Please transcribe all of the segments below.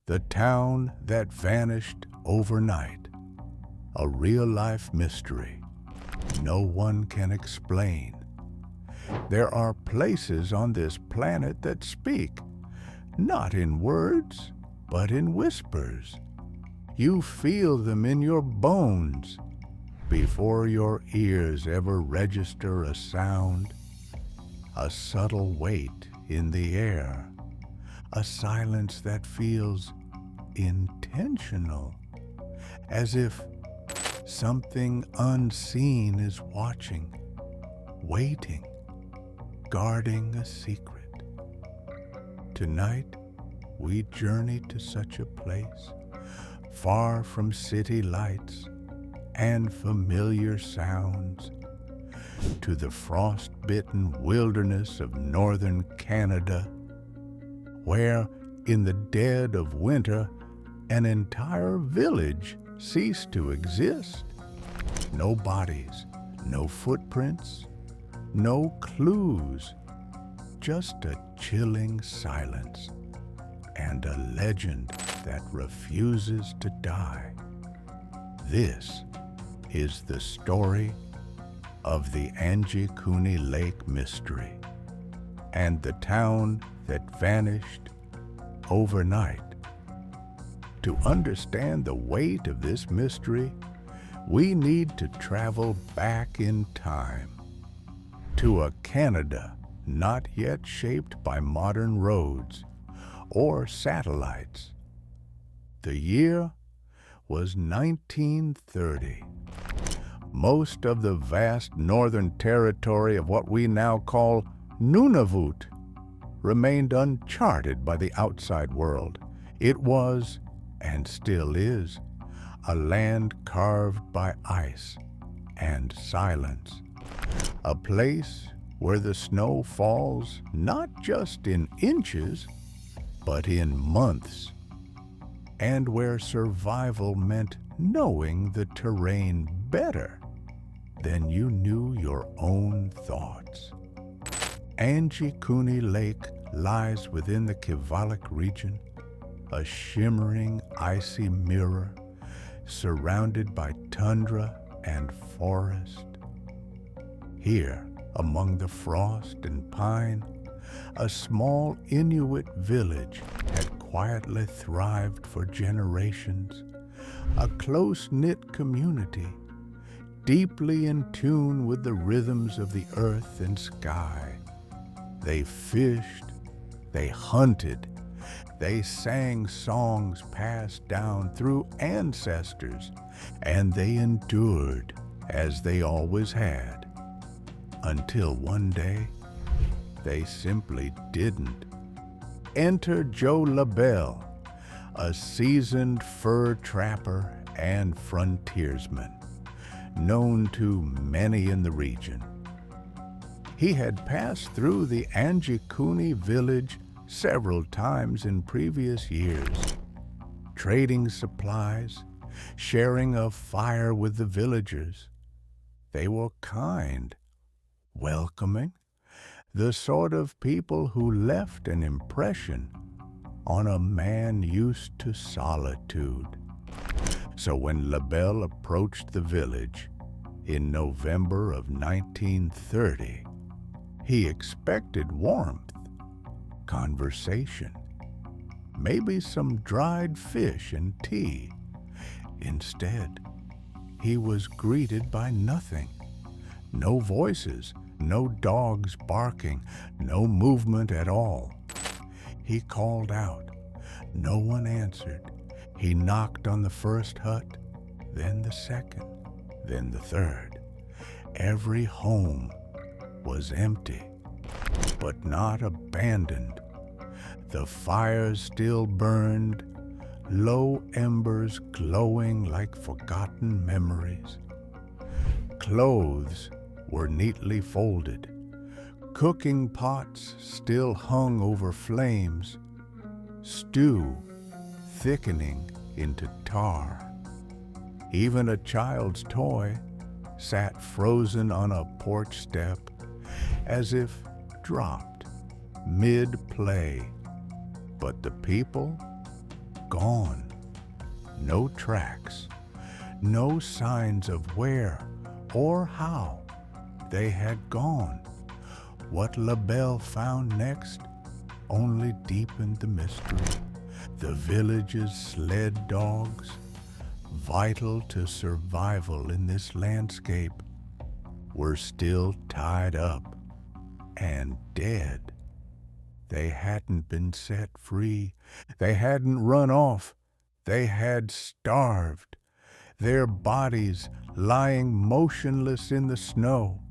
The town that vanished overnight, a real-life mystery no one can explain. There are places on this planet that speak, not in words, but in whispers. You feel them in your bones before your ears ever register a sound, a subtle weight in the air, a silence that feels intentional, as if something unseen is watching, waiting, guarding a secret. Tonight, we journey to such a place, far from city lights and familiar sounds, to the frost-bitten wilderness of northern Canada, where, in the dead of winter, an entire village ceased to exist. No bodies, no footprints, no clues, just a chilling silence and a legend that refuses to die. This is the story of the Angikuni Lake mystery and the town that vanished overnight. To understand the weight of this mystery, we need to travel back in time to a Canada not yet shaped by modern roads or satellites. The year was 1930. Most of the vast northern territory of what we now call Nunavut remained uncharted by the outside world. It was, and still is, a land carved by ice and silence. A place where the snow falls not just in inches, but in months, and where survival meant knowing the terrain better than you knew your own thoughts. Angikuni Lake lies within the Kivalik region, a shimmering icy mirror surrounded by tundra and forest. Here, among the frost and pine, a small Inuit village had quietly thrived for generations, a close-knit community, deeply in tune with the rhythms of the earth and sky. They fished, they hunted, they sang songs passed down through ancestors, and they endured as they always had, until one day they simply didn't. Enter Joe LaBelle, a seasoned fur trapper and frontiersman, known to many in the region. He had passed through the Angikuni village several times in previous years, trading supplies, sharing a fire with the villagers. They were kind, welcoming, the sort of people who left an impression on a man used to solitude. So when LaBelle approached the village in November of 1930, he expected warmth, conversation, maybe some dried fish and tea. Instead, he was greeted by nothing. No voices, no dogs barking, no movement at all. He called out. No one answered. He knocked on the first hut, then the second, then the third. Every home was empty, but not abandoned. The fires still burned, low embers glowing like forgotten memories. Clothes were neatly folded. Cooking pots still hung over flames. Stew thickening into tar. Even a child's toy sat frozen on a porch step, as if dropped mid-play. But the people, gone. No tracks, no signs of where or how they had gone. What LaBelle found next only deepened the mystery. The village's sled dogs, vital to survival in this landscape, were still tied up and dead. They hadn't been set free. They hadn't run off. They had starved, their bodies lying motionless in the snow.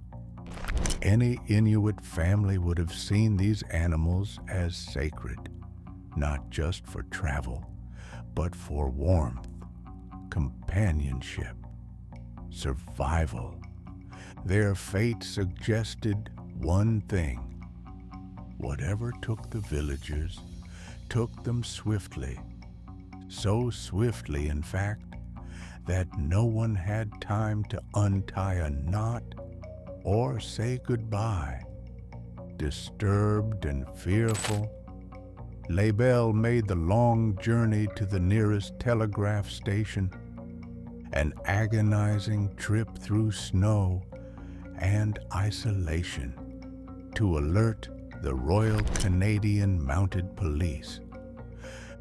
Any Inuit family would have seen these animals as sacred, not just for travel, but for warmth, companionship, survival. Their fate suggested one thing. Whatever took the villagers took them swiftly, so swiftly, in fact, that no one had time to untie a knot or say goodbye. Disturbed and fearful, LaBelle made the long journey to the nearest telegraph station, an agonizing trip through snow and isolation, to alert the Royal Canadian Mounted Police.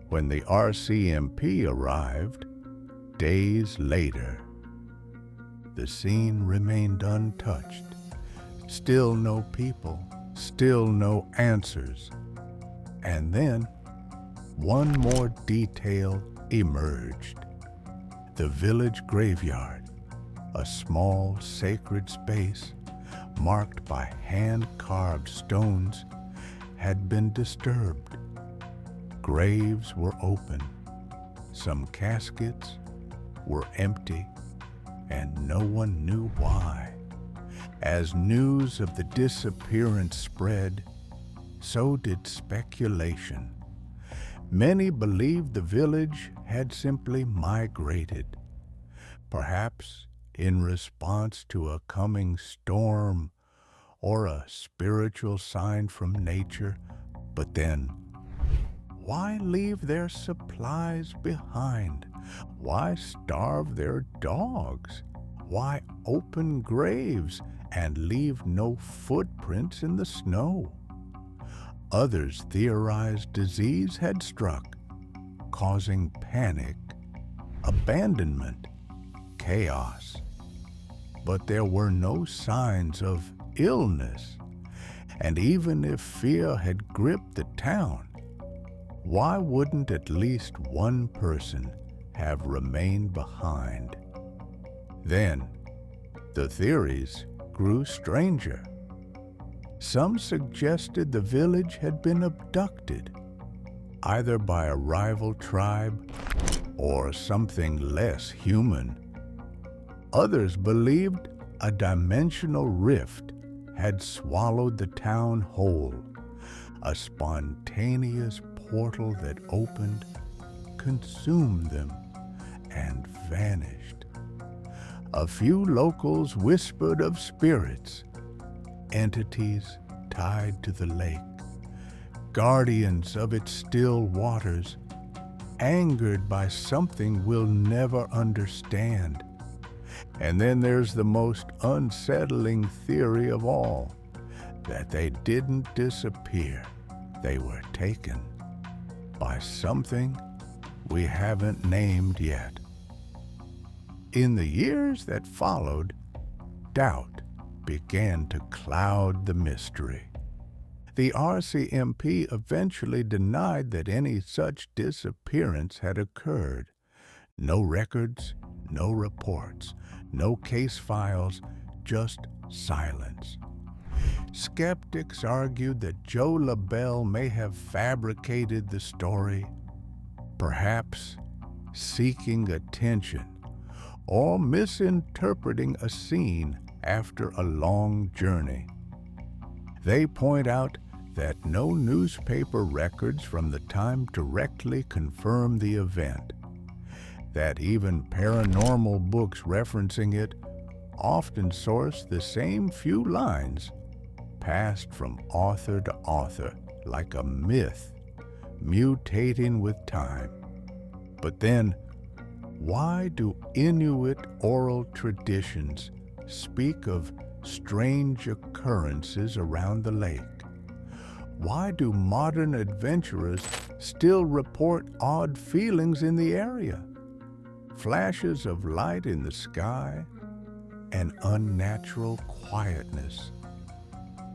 When the RCMP arrived, days later, the scene remained untouched. Still no people, still no answers. And then, one more detail emerged. The village graveyard, a small sacred space marked by hand-carved stones, had been disturbed. Graves were open. Some caskets were empty, and no one knew why. As news of the disappearance spread, so did speculation. Many believed the village had simply migrated, perhaps in response to a coming storm or a spiritual sign from nature. But then, why leave their supplies behind? Why starve their dogs? Why open graves and leave no footprints in the snow? Others theorized disease had struck, causing panic, abandonment, chaos. But there were no signs of illness, and even if fear had gripped the town, why wouldn't at least one person have remained behind? Then, the theories grew stranger. Some suggested the village had been abducted, either by a rival tribe or something less human. Others believed a dimensional rift had swallowed the town whole, a spontaneous portal that opened, consumed them, and vanished. A few locals whispered of spirits, entities tied to the lake, guardians of its still waters, angered by something we'll never understand. And then there's the most unsettling theory of all, that they didn't disappear. They were taken by something we haven't named yet. In the years that followed, doubt began to cloud the mystery. The RCMP eventually denied that any such disappearance had occurred. No records, no reports, no case files, just silence. Skeptics argued that Joe LaBelle may have fabricated the story, perhaps seeking attention or misinterpreting a scene after a long journey. They point out that no newspaper records from the time directly confirm the event, that even paranormal books referencing it often source the same few lines, passed from author to author like a myth, mutating with time. But then, why do Inuit oral traditions speak of strange occurrences around the lake? Why do modern adventurers still report odd feelings in the area? Flashes of light in the sky, an unnatural quietness,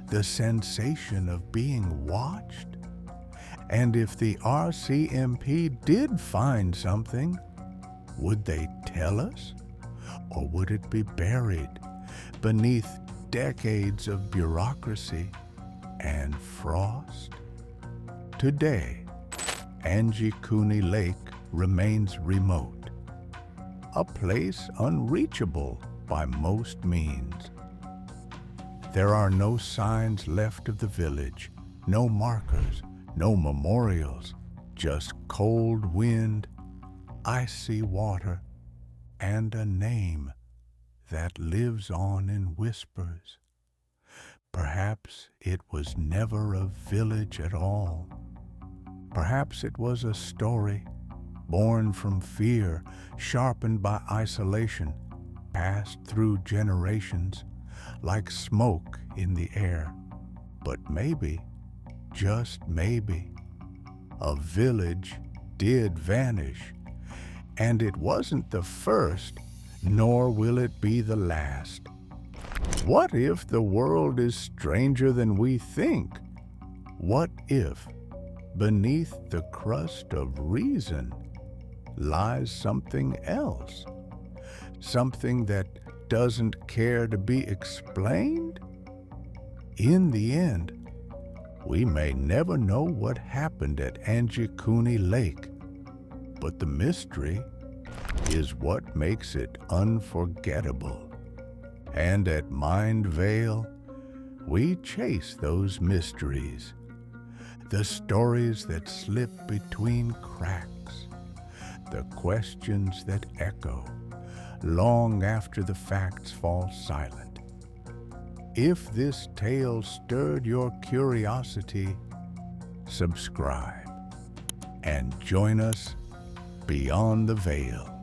the sensation of being watched? And if the RCMP did find something, would they tell us? Or would it be buried beneath decades of bureaucracy and frost? Today, Angikuni Lake remains remote, a place unreachable by most means. There are no signs left of the village, no markers, no memorials, just cold wind, icy water, and a name that lives on in whispers. Perhaps it was never a village at all. Perhaps it was a story born from fear, sharpened by isolation, passed through generations like smoke in the air. But maybe, just maybe, a village did vanish, and it wasn't the first, nor will it be the last. What if the world is stranger than we think? What if, beneath the crust of reason, lies something else? Something that doesn't care to be explained? In the end, we may never know what happened at Angikuni Lake, but the mystery is what makes it unforgettable. And at MindVeil, we chase those mysteries, the stories that slip between cracks, the questions that echo long after the facts fall silent. If this tale stirred your curiosity, subscribe and join us beyond the veil.